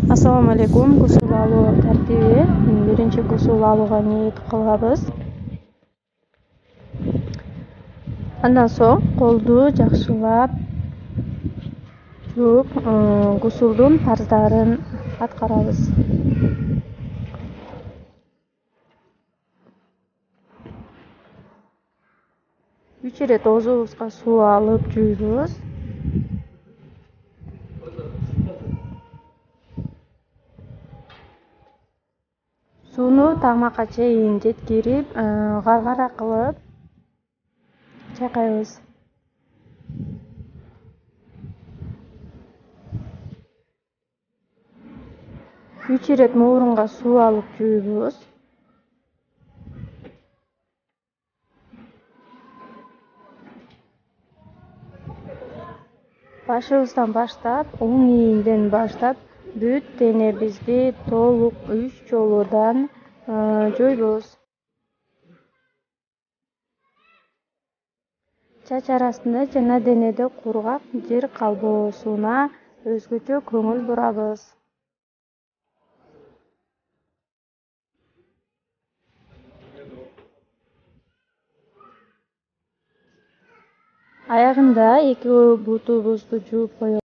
Assalomu alaykum. Gusул алуу тартиби. Биринчи гусул алууга ниет кылабыз. Андан соң колду жакшылап жууп, гусулдун парздарын аткарабыз. Үч ирет оозубузга суу алып жуйбуз. Сууну тамакка чейин жеткирип, гаргара кылып чайкайбыз. Үч ирет муурунга суу алып жуйбуз. Башыбыздан баштап, оң ийинден баштап бүт денебизди толук 3 жолудан жуйбуз. Чач арасында жана денеде кургак жер калбоосуна өзгөчө көңүл бурабыз. Аягында эки бутубузду жууп коебуз.